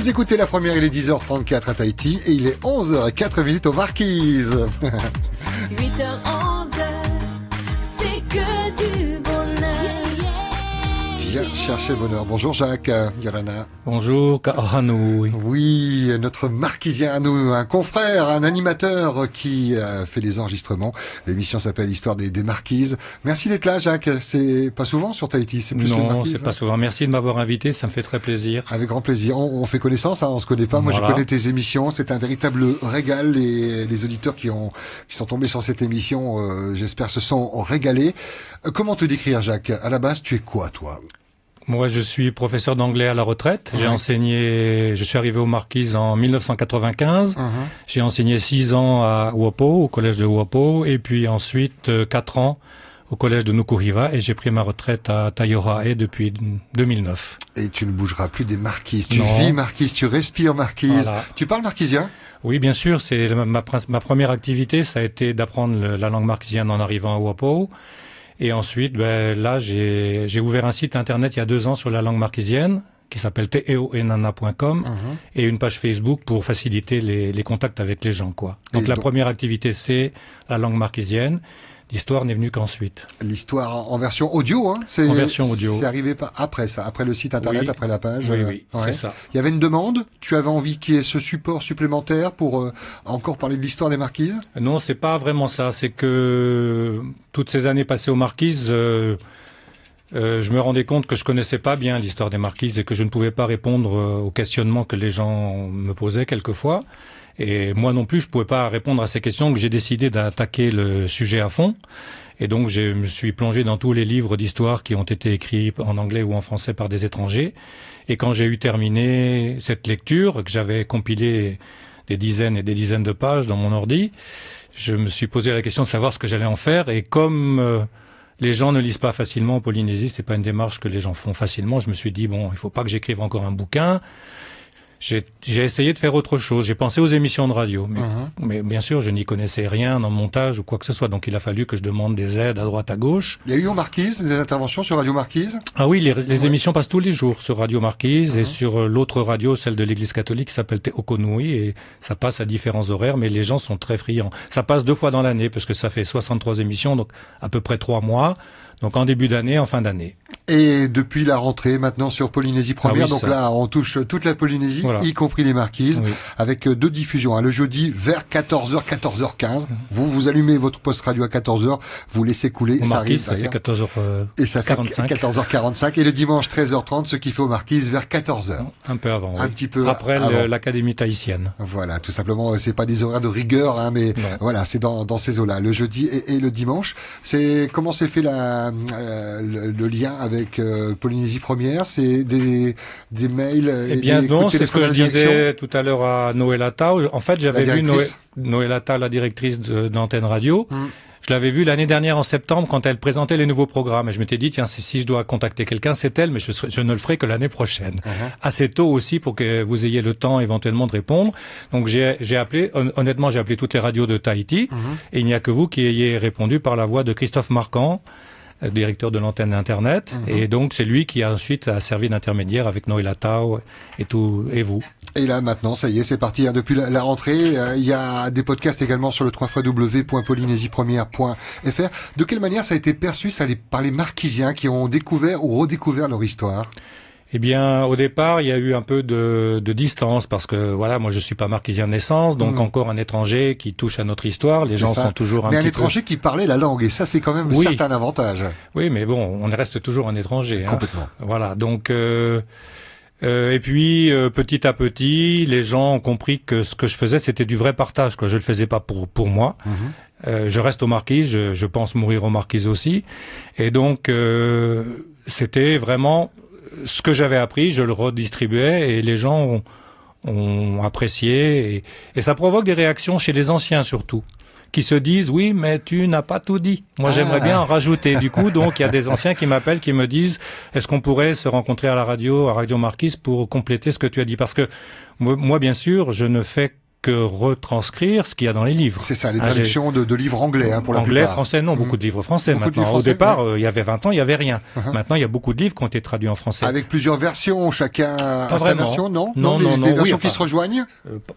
Vous écoutez la première, il est 10h34 à Tahiti et il est 11h04 aux Marquises. 8h11, c'est que du bonheur. Viens chercher le bonheur. Bonjour Jacques, Yolana. Bonjour, Kahanoui. Oui, notre marquisien à nous, un confrère, un animateur qui fait des enregistrements. L'émission s'appelle Histoire des Marquises. Merci d'être là, Jacques. C'est pas souvent sur Tahiti, c'est plus les Non, Marquises. c'est pas souvent. Merci de m'avoir invité, ça me fait très plaisir. Avec grand plaisir. On fait connaissance, hein, on se connaît pas. Moi, Voilà. je connais tes émissions. C'est un véritable régal. Les auditeurs qui sont tombés sur cette émission, j'espère, se sont régalés. Comment te décrire, Jacques? À la base, tu es quoi, toi? Moi, je suis professeur d'anglais à la retraite. J'ai Ouais. enseigné, je suis arrivé aux Marquises en 1995. J'ai enseigné 6 ans à Uopo, au collège de Uopo, et puis ensuite 4 ans au collège de Nukuhiva, et j'ai pris ma retraite à Taiohae depuis 2009. Et tu ne bougeras plus des Marquises. Tu Non. vis Marquise, tu respires Marquise. Voilà. Tu parles marquisien? Oui, bien sûr, c'est ma première activité, ça a été d'apprendre la langue marquisienne en arrivant à Uopo. Et ensuite, là, j'ai ouvert un site internet il y a 2 ans sur la langue marquisienne, qui s'appelle teoenana.com, et une page Facebook pour faciliter les contacts avec les gens, quoi. Donc la première activité, c'est la langue marquisienne. L'histoire n'est venue qu'ensuite. L'histoire en version audio, hein? En version audio. C'est arrivé après ça, après le site internet, Oui. après la page. Oui, Ouais. c'est ça. Il y avait une demande. Tu avais envie qu'il y ait ce support supplémentaire pour encore parler de l'histoire des Marquises? Non, c'est pas vraiment ça. C'est que toutes ces années passées aux Marquises, je me rendais compte que je connaissais pas bien l'histoire des Marquises et que je ne pouvais pas répondre aux questionnements que les gens me posaient quelquefois. Et moi non plus, je pouvais pas répondre à ces questions, que j'ai décidé d'attaquer le sujet à fond. Et donc, je me suis plongé dans tous les livres d'histoire qui ont été écrits en anglais ou en français par des étrangers. Et quand j'ai eu terminé cette lecture, que j'avais compilé des dizaines et des dizaines de pages dans mon ordi, je me suis posé la question de savoir ce que j'allais en faire. Et comme les gens ne lisent pas facilement en Polynésie, c'est pas une démarche que les gens font facilement, je me suis dit, bon, il faut pas que j'écrive encore un bouquin. J'ai essayé de faire autre chose. J'ai pensé aux émissions de radio, mais bien sûr, je n'y connaissais rien en montage ou quoi que ce soit. Donc, il a fallu que je demande des aides à droite, à gauche. Il y a eu en Marquise des interventions sur Radio Marquise? Ah oui, les émissions passent tous les jours sur Radio Marquise et sur l'autre radio, celle de l'Église catholique, qui s'appelle Te Okonui, et ça passe à différents horaires, mais les gens sont très friands. Ça passe 2 fois dans l'année, parce que ça fait 63 émissions, donc à peu près 3 mois. Donc en début d'année, en fin d'année. Et depuis la rentrée, maintenant sur Polynésie Première, oui, donc ça. là, on touche toute la Polynésie, Voilà. y compris les Marquises, Oui. avec 2 diffusions. Le jeudi, vers 14h, 14h15. Vous allumez votre poste radio à 14h, vous laissez couler, Au ça Marquise, arrive ça fait d'ailleurs. 14h45. Et ça fait 14h45. Et le dimanche, 13h30, ce qui fait aux Marquises vers 14h. Un peu avant, Un oui. petit peu Après avant. l'Académie tahitienne. Voilà, tout simplement, c'est pas des horaires de rigueur, hein, mais Non. voilà, c'est dans ces eaux-là, le jeudi et le dimanche. Comment s'est fait le lien avec Polynésie Première? C'est des mails Eh bien des non, coups de c'est ce téléphone que à je la direction? disais tout à l'heure à Noël Atta. En fait, j'avais vu directrice. Noël Atta, la directrice d'Antenne Radio. Je l'avais vue l'année dernière en septembre quand elle présentait les nouveaux programmes. Et je m'étais dit, tiens, si je dois contacter quelqu'un, c'est elle, mais je ne le ferai que l'année prochaine. Assez tôt aussi pour que vous ayez le temps éventuellement de répondre. Donc j'ai appelé, honnêtement, j'ai appelé toutes les radios de Tahiti. Et il n'y a que vous qui ayez répondu par la voix de Christophe Marquand, directeur de l'antenne Internet. Et donc, c'est lui qui a ensuite servi d'intermédiaire avec Noël Atta et vous. Et là, maintenant, ça y est, c'est parti. Depuis la rentrée, il y a des podcasts également sur le www.polynesiepremière.fr. De quelle manière ça a été perçu par les Marquisiens qui ont découvert ou redécouvert leur histoire? Eh bien, au départ, il y a eu un peu de distance parce que, voilà, moi, je suis pas marquisien de naissance, donc encore un étranger qui touche à notre histoire. Les gens sont toujours Mais un étranger qui parlait la langue, et ça, c'est quand même Oui. certain avantage. Oui, mais bon, on reste toujours un étranger. Complètement. Voilà, donc... et puis, petit à petit, les gens ont compris que ce que je faisais, c'était du vrai partage, quoi. Je le faisais pas pour moi. Je reste aux Marquises, je pense mourir aux Marquises aussi. Et donc, c'était vraiment ce que j'avais appris, je le redistribuais et les gens ont apprécié. Et ça provoque des réactions chez les anciens surtout, qui se disent oui, mais tu n'as pas tout dit. Moi, j'aimerais bien en rajouter. Du coup, donc, il y a des anciens qui m'appellent, qui me disent est-ce qu'on pourrait se rencontrer à la radio, à Radio Marquise, pour compléter ce que tu as dit? Parce que moi, bien sûr, je ne fais que retranscrire ce qu'il y a dans les livres. C'est ça, les traductions de livres anglais, pour la anglais, plupart. français, non, beaucoup de livres français Beaucoup de maintenant. livres français, Au départ, il y avait 20 ans, il y avait rien. Uh-huh. Maintenant, il y a beaucoup de livres qui ont été traduits en français. Avec plusieurs versions, chacun a sa vraiment. version, non? Non, des non, versions oui, qui se rejoignent?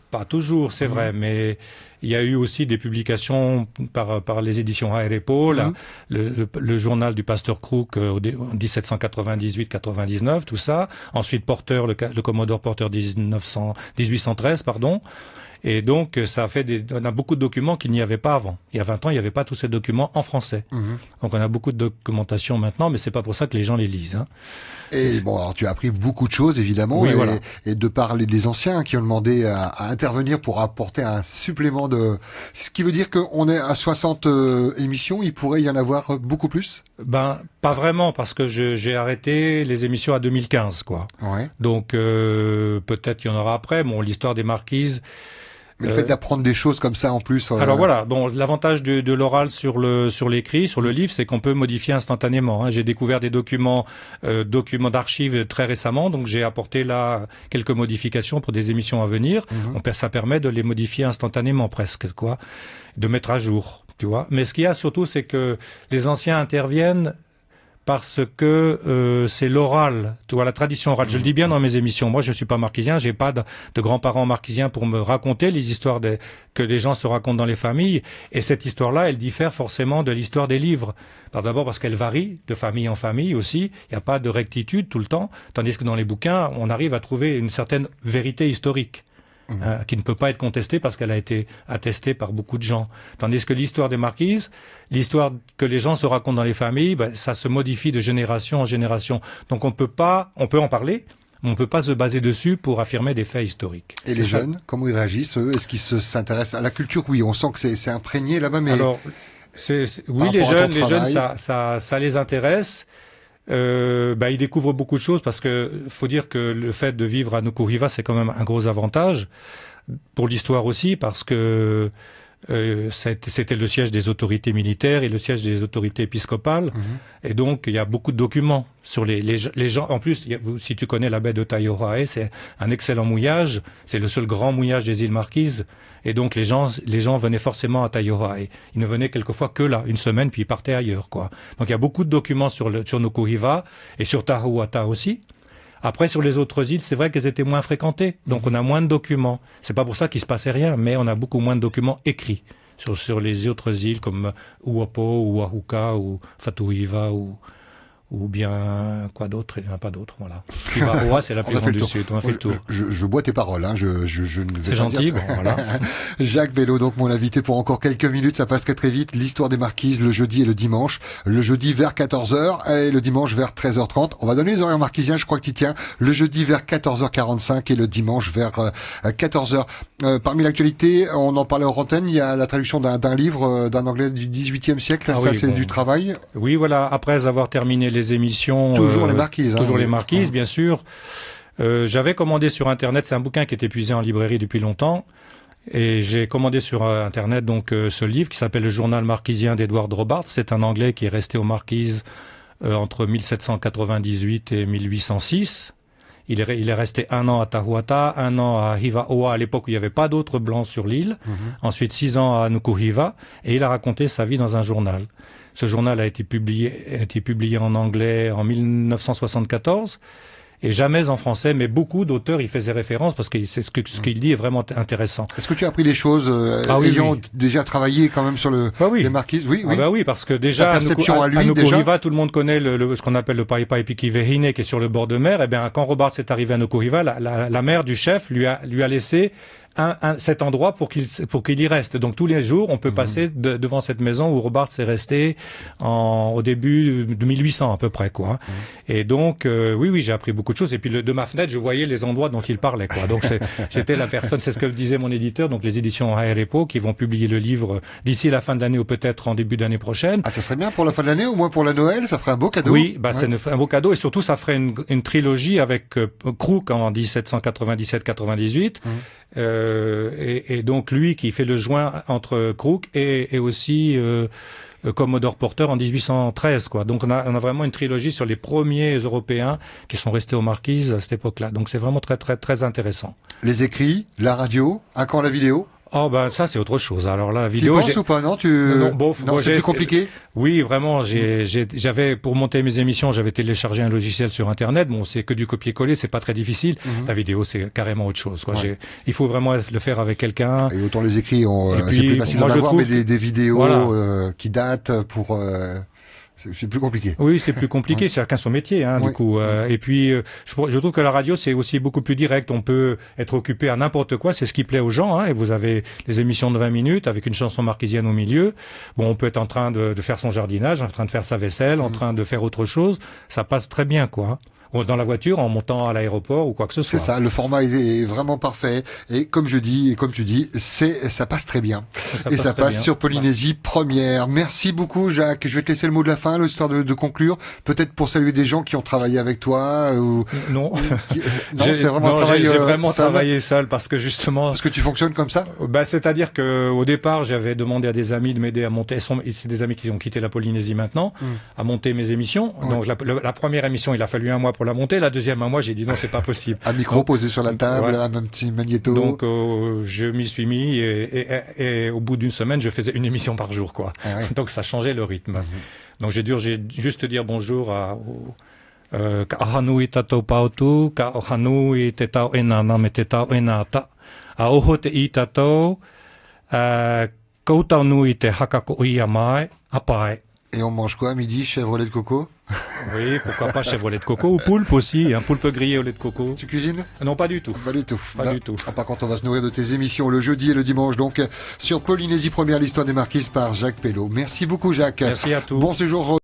Pas toujours, c'est vrai, mais il y a eu aussi des publications par les éditions Haerepo, le journal du pasteur Crook en 1798-99, tout ça. Ensuite Porter, le Commodore Porter 1813, pardon. Et donc, ça a fait on a beaucoup de documents qu'il n'y avait pas avant. Il y a 20 ans, il n'y avait pas tous ces documents en français. Donc, on a beaucoup de documentation maintenant, mais c'est pas pour ça que les gens les lisent, hein. Et bon, alors tu as appris beaucoup de choses, évidemment, oui, voilà. et de parler des anciens qui ont demandé à intervenir pour apporter un supplément de... Ce qui veut dire qu'on est à 60 émissions, il pourrait y en avoir beaucoup plus? Ben, pas vraiment, parce que j'ai arrêté les émissions à 2015, quoi. Ouais. Donc, peut-être qu'il y en aura après. Bon, l'histoire des marquises... Mais le fait d'apprendre des choses comme ça en plus... Alors voilà, bon, l'avantage de l'oral sur l'écrit, sur le livre, c'est qu'on peut modifier instantanément, hein. J'ai découvert des documents d'archives très récemment, donc j'ai apporté là quelques modifications pour des émissions à venir. Ça permet de les modifier instantanément presque, quoi, de mettre à jour, tu vois. Mais ce qu'il y a surtout, c'est que les anciens interviennent parce que c'est l'oral, tu vois, la tradition orale. Je le dis bien dans mes émissions. Moi, je suis pas marquisien, j'ai pas de grands-parents marquisiens pour me raconter les histoires que les gens se racontent dans les familles. Et cette histoire-là, elle diffère forcément de l'histoire des livres. D'abord parce qu'elle varie de famille en famille aussi. Il n'y a pas de rectitude tout le temps. Tandis que dans les bouquins, on arrive à trouver une certaine vérité historique. Qui ne peut pas être contestée parce qu'elle a été attestée par beaucoup de gens. Tandis que l'histoire des marquises, l'histoire que les gens se racontent dans les familles, ça se modifie de génération en génération. Donc on peut en parler, mais on peut pas se baser dessus pour affirmer des faits historiques. Et les jeunes, comment ils réagissent, eux? Est-ce qu'ils s'intéressent à la culture? Oui, on sent que c'est imprégné là-bas, mais... Alors, oui, les jeunes, ça les intéresse. Ils découvrent beaucoup de choses parce que faut dire que le fait de vivre à Nukuhiva, c'est quand même un gros avantage pour l'histoire aussi, parce que c'était le siège des autorités militaires et le siège des autorités épiscopales, et donc il y a beaucoup de documents sur les gens. En plus, si tu connais la baie de Taiohae, c'est un excellent mouillage, c'est le seul grand mouillage des îles Marquises, et donc les gens venaient forcément à Taiohae. Ils ne venaient quelquefois que là, une semaine, puis ils partaient ailleurs, quoi. Donc il y a beaucoup de documents sur Nukuhiva et sur Tahuata aussi. Après, sur les autres îles, c'est vrai qu'elles étaient moins fréquentées, donc on a moins de documents. C'est pas pour ça qu'il se passait rien, mais on a beaucoup moins de documents écrits sur les autres îles comme Uapo, ou Ahuka, ou Fatuhiva, ou bien quoi d'autre, il n'y en a pas d'autres, voilà. Hivaroa, c'est la plus grande du Sud, on a fait le tour. Je bois tes paroles, hein, je ne vais c'est pas gentil, dire... bon, voilà. Jacques Bello, donc mon invité pour encore quelques minutes, ça passe très très vite. L'histoire des marquises le jeudi et le dimanche. Le jeudi vers 14h et le dimanche vers 13h30. On va donner les horaires marquisiens, je crois que tu tiens. Le jeudi vers 14h45 et le dimanche vers 14h. Parmi l'actualité, on en parlait hors antenne, il y a la traduction d'un livre d'un anglais du XVIIIe siècle. C'est du travail. Oui, voilà, après avoir terminé les émissions... Toujours les marquises. Toujours les marquises, bien sûr. J'avais commandé sur Internet, c'est un bouquin qui est épuisé en librairie depuis longtemps, et j'ai commandé sur Internet donc ce livre qui s'appelle Le Journal marquisien d'Edward Robarts. C'est un Anglais qui est resté aux Marquises entre 1798 et 1806. Il est resté 1 an à Tahuata, 1 an à Hivaoa, à l'époque où il n'y avait pas d'autres blancs sur l'île. Ensuite 6 ans à Nukuhiva, et il a raconté sa vie dans un journal. Ce journal a été publié en anglais en 1974, et jamais en français, mais beaucoup d'auteurs y faisaient référence parce que c'est ce qu'il dit est vraiment intéressant. Est-ce que tu as appris les choses ayant déjà travaillé quand même sur les marquises? Oui, oui. Bah oui, parce que déjà à Nukuhiva, tout le monde connaît ce qu'on appelle le Paipai Pikivehine qui est sur le bord de mer. Eh bien, quand Robarts est arrivé à Nukuhiva, la mère du chef lui a laissé cet endroit pour qu'il y reste. Donc tous les jours, on peut passer devant cette maison où Robarts est resté au début de 1800 à peu près, quoi. Et donc oui, j'ai appris beaucoup de choses. Et puis de ma fenêtre, je voyais les endroits dont il parlait, quoi. Donc j'étais la personne. C'est ce que disait mon éditeur, donc les éditions Haerepo, qui vont publier le livre d'ici la fin de l'année ou peut-être en début d'année prochaine. Ah, ça serait bien pour la fin de l'année, au moins pour la Noël, ça ferait un beau cadeau. Oui, c'est un beau cadeau, et surtout ça ferait une trilogie avec Crook en 1797-98. Et donc lui qui fait le joint entre Crook et aussi Commodore Porter en 1813, quoi. Donc on a vraiment une trilogie sur les premiers Européens qui sont restés aux Marquises à cette époque-là. Donc c'est vraiment très très très intéressant. Les écrits, la radio, à quand la vidéo? Oh ben ça c'est autre chose. Alors la Tu y vidéo, penses ou pas? Non, non, bon, moi, c'est plus compliqué. Oui, vraiment. J'avais pour monter mes émissions, j'avais téléchargé un logiciel sur Internet. Bon, c'est que du copier-coller, c'est pas très difficile. La vidéo, c'est carrément autre chose, quoi. Ouais. Il faut vraiment le faire avec quelqu'un. Et autant les écrits, Et c'est puis, plus facile moi, d'en je avoir, trouve mais des vidéos Voilà. qui datent pour, c'est plus compliqué. Oui, c'est plus compliqué. Ouais. Chacun son métier, hein, Ouais. du coup. Et puis, je trouve que la radio, c'est aussi beaucoup plus direct. On peut être occupé à n'importe quoi. C'est ce qui plaît aux gens. Hein, et vous avez les émissions de 20 minutes avec une chanson marquisienne au milieu. Bon, on peut être en train de faire son jardinage, en train de faire sa vaisselle, en train de faire autre chose. Ça passe très bien, quoi. Ou dans la voiture, en montant à l'aéroport ou quoi que ce C'est soit. ça, le format est vraiment parfait. Et comme je dis, et comme tu dis, ça passe très bien. Et ça très passe bien. sur Polynésie Première. Merci beaucoup, Jacques. Je vais te laisser le mot de la fin, l'histoire de conclure. Peut-être pour saluer des gens qui ont travaillé avec toi, ou, Non. non, c'est vraiment un travail, j'ai vraiment seul. travaillé seul parce que justement, Parce que tu fonctionnes comme ça? bah, c'est-à-dire que au départ, j'avais demandé à des amis de m'aider à monter. C'est des amis qui ont quitté la Polynésie maintenant, à monter mes émissions. Ouais. Donc la première émission, il a fallu un mois pour la monter. La deuxième, un mois, j'ai dit non, c'est pas possible. Un micro Donc, posé sur la table, ouais. un petit magnéto. Donc je m'y suis mis et au bout d'une semaine, je faisais une émission par jour, quoi. Ah ouais. Donc ça changeait le rythme. Donc j'ai juste dire bonjour ka ahanui tatou pautu, ka ahanui te tau e nana me te tau e nata. A oho te i tatou, koutau nui te hakako i a mai, a pai. Et on mange quoi à midi? Chèvre, lait de coco? Oui, pourquoi pas chèvre au lait de coco ou poulpe aussi, un poulpe grillé au lait de coco. Tu cuisines? Non, pas du tout. Pas du tout. Pas Non. du tout. Ah, par contre, on va se nourrir de tes émissions le jeudi et le dimanche, donc, sur Polynésie Première, l'histoire des Marquises par Jacques Pello. Merci beaucoup, Jacques. Merci à tous. Bon séjour.